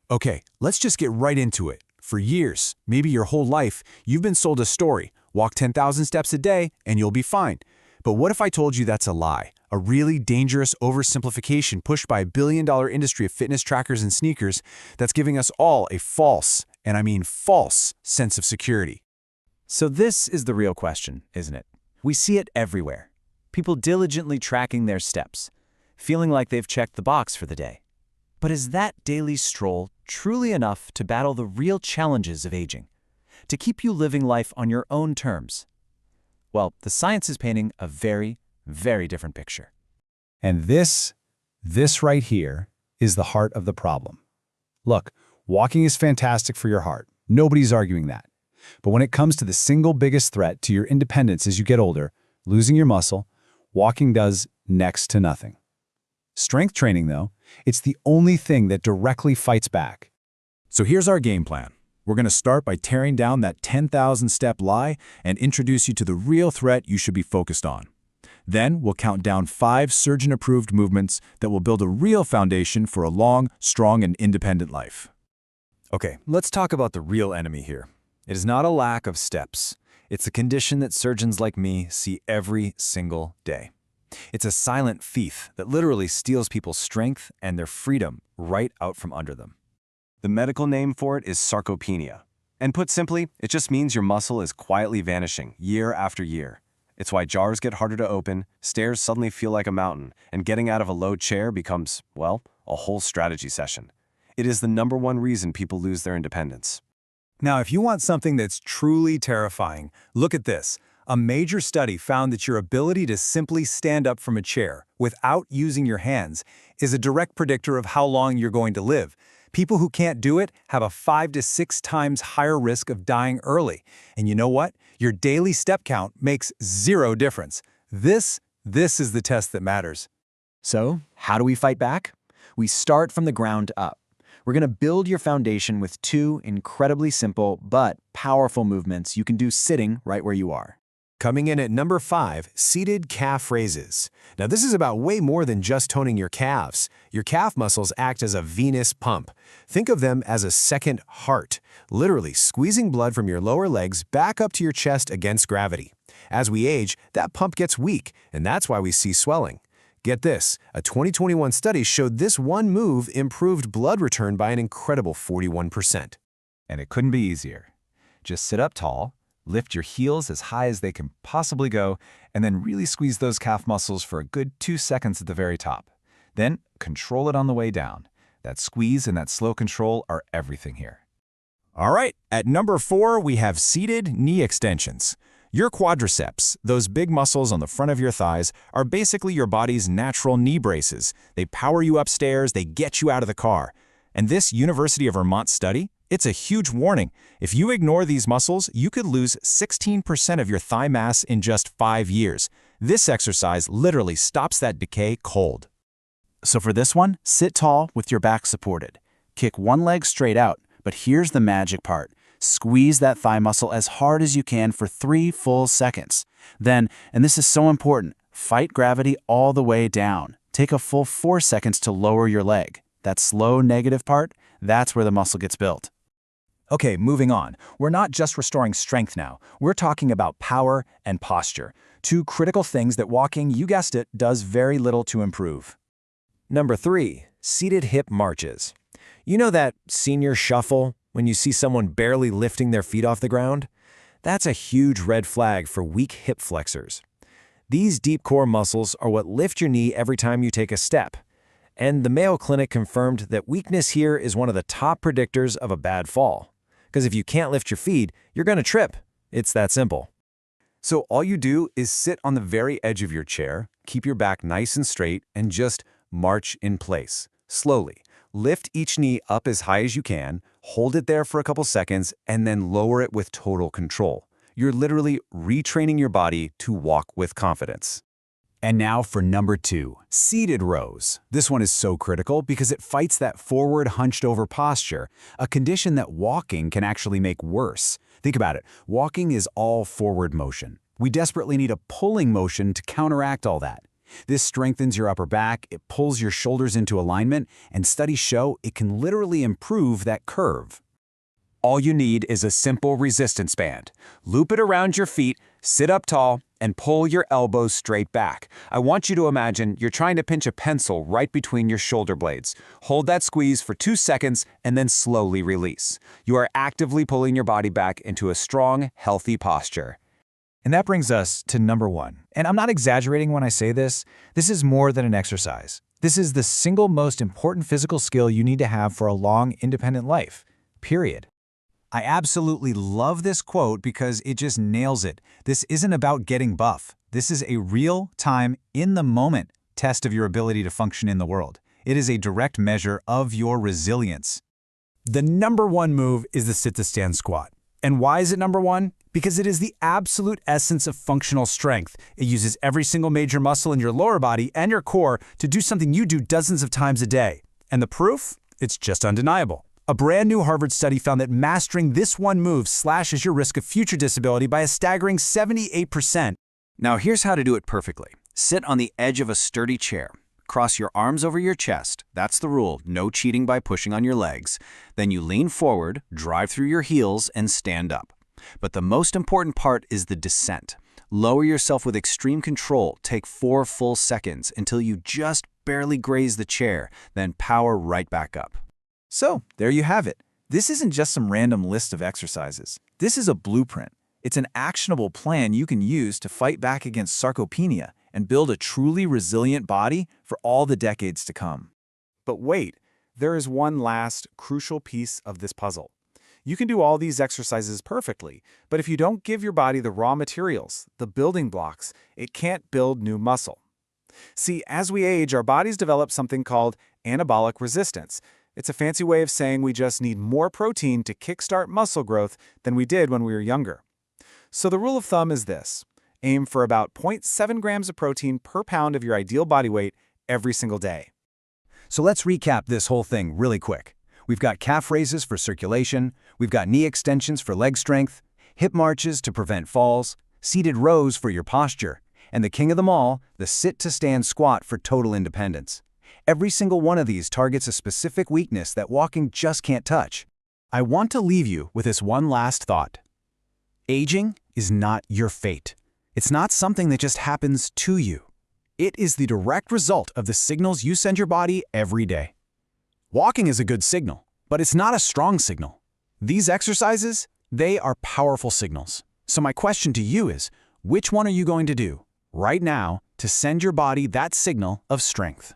Okay, let's just get right into it. For years, maybe your whole life, you've been sold a story. Walk 10,000 steps a day and you'll be fine. But what if I told you that's a lie? A really dangerous oversimplification pushed by a billion-dollar industry of fitness trackers and sneakers that's giving us all a false, and I mean false, sense of security. So this is the real question, isn't it? We see it everywhere. People diligently tracking their steps, feeling like they've checked the box for the day. But is that daily stroll truly enough to battle the real challenges of aging? To keep you living life on your own terms? Well, the science is painting a very, very different picture. And this right here, is the heart of the problem. Look, walking is fantastic for your heart. Nobody's arguing that. But when it comes to the single biggest threat to your independence as you get older, losing your muscle, walking does next to nothing. Strength training, though, it's the only thing that directly fights back. So here's our game plan. We're going to start by tearing down that 10,000-step lie and introduce you to the real threat you should be focused on. Then we'll count down 5 surgeon-approved movements that will build a real foundation for a long, strong, and independent life. Okay, let's talk about the real enemy here. It is not a lack of steps. It's a condition that surgeons like me see every single day. It's a silent thief that literally steals people's strength and their freedom right out from under them. The medical name for it is sarcopenia. And put simply, it just means your muscle is quietly vanishing year after year. It's why jars get harder to open, stairs suddenly feel like a mountain, and getting out of a low chair becomes, well, a whole strategy session. It is the #1 reason people lose their independence. Now, if you want something that's truly terrifying, look at this. A major study found that your ability to simply stand up from a chair without using your hands is a direct predictor of how long you're going to live. People who can't do it have a 5 to 6 times higher risk of dying early. And you know what? Your daily step count makes 0 difference. This is the test that matters. So, how do we fight back? We start from the ground up. We're going to build your foundation with 2 incredibly simple but powerful movements you can do sitting right where you are. Coming in at number 5, seated calf raises. Now this is about way more than just toning your calves. Your calf muscles act as a venous pump. Think of them as a second heart, literally squeezing blood from your lower legs back up to your chest against gravity. As we age, that pump gets weak, and that's why we see swelling. Get this, a 2021 study showed this one move improved blood return by an incredible 41%. And it couldn't be easier. Just sit up tall, lift your heels as high as they can possibly go, and then really squeeze those calf muscles for a good 2 seconds at the very top. Then control it on the way down. That squeeze and that slow control are everything here. All right, at number 4, we have seated knee extensions. Your quadriceps, those big muscles on the front of your thighs, are basically your body's natural knee braces. They power you upstairs, they get you out of the car. And this University of Vermont study, it's a huge warning. If you ignore these muscles, you could lose 16% of your thigh mass in just 5 years. This exercise literally stops that decay cold. So for this one, sit tall with your back supported. Kick one leg straight out, but here's the magic part. Squeeze that thigh muscle as hard as you can for 3 full seconds. Then, and this is so important, fight gravity all the way down. Take a full 4 seconds to lower your leg. That slow negative part, that's where the muscle gets built. Okay, moving on. We're not just restoring strength now. We're talking about power and posture. 2 critical things that walking, you guessed it, does very little to improve. Number 3, seated hip marches. You know that senior shuffle when you see someone barely lifting their feet off the ground? That's a huge red flag for weak hip flexors. These deep core muscles are what lift your knee every time you take a step. And the Mayo Clinic confirmed that weakness here is one of the top predictors of a bad fall. Because if you can't lift your feet, you're going to trip. It's that simple. So all you do is sit on the very edge of your chair, keep your back nice and straight, and just march in place, slowly. Lift each knee up as high as you can, hold it there for a couple seconds, and then lower it with total control. You're literally retraining your body to walk with confidence. And now for number 2, seated rows. This one is so critical because it fights that forward hunched over posture, a condition that walking can actually make worse. Think about it. Walking is all forward motion. We desperately need a pulling motion to counteract all that. This strengthens your upper back, it pulls your shoulders into alignment, and studies show it can literally improve that curve. All you need is a simple resistance band. Loop it around your feet, sit up tall, and pull your elbows straight back. I want you to imagine you're trying to pinch a pencil right between your shoulder blades. Hold that squeeze for 2 seconds and then slowly release. You are actively pulling your body back into a strong, healthy posture. And that brings us to number 1. And I'm not exaggerating when I say this. This is more than an exercise. This is the single most important physical skill you need to have for a long, independent life. Period. I absolutely love this quote because it just nails it. This isn't about getting buff. This is a real-time, in-the-moment test of your ability to function in the world. It is a direct measure of your resilience. The number 1 move is the sit-to-stand squat. And why is it number 1? Because it is the absolute essence of functional strength. It uses every single major muscle in your lower body and your core to do something you do dozens of times a day. And the proof? It's just undeniable. A brand new Harvard study found that mastering this one move slashes your risk of future disability by a staggering 78%. Now here's how to do it perfectly. Sit on the edge of a sturdy chair. Cross your arms over your chest. That's the rule. No cheating by pushing on your legs. Then you lean forward, drive through your heels, and stand up. But the most important part is the descent. Lower yourself with extreme control. Take 4 full seconds until you just barely graze the chair, then power right back up. So, there you have it. This isn't just some random list of exercises. This is a blueprint. It's an actionable plan you can use to fight back against sarcopenia and build a truly resilient body for all the decades to come. But wait, there is one last crucial piece of this puzzle. You can do all these exercises perfectly, but if you don't give your body the raw materials, the building blocks, it can't build new muscle. See, as we age, our bodies develop something called anabolic resistance. It's a fancy way of saying we just need more protein to kickstart muscle growth than we did when we were younger. So the rule of thumb is this. Aim for about 0.7 grams of protein per pound of your ideal body weight every single day. So let's recap this whole thing really quick. We've got calf raises for circulation, we've got knee extensions for leg strength, hip marches to prevent falls, seated rows for your posture, and the king of them all, the sit-to-stand squat for total independence. Every single one of these targets a specific weakness that walking just can't touch. I want to leave you with this one last thought. Aging is not your fate. It's not something that just happens to you. It is the direct result of the signals you send your body every day. Walking is a good signal, but it's not a strong signal. These exercises, they are powerful signals. So my question to you is, which one are you going to do right now to send your body that signal of strength?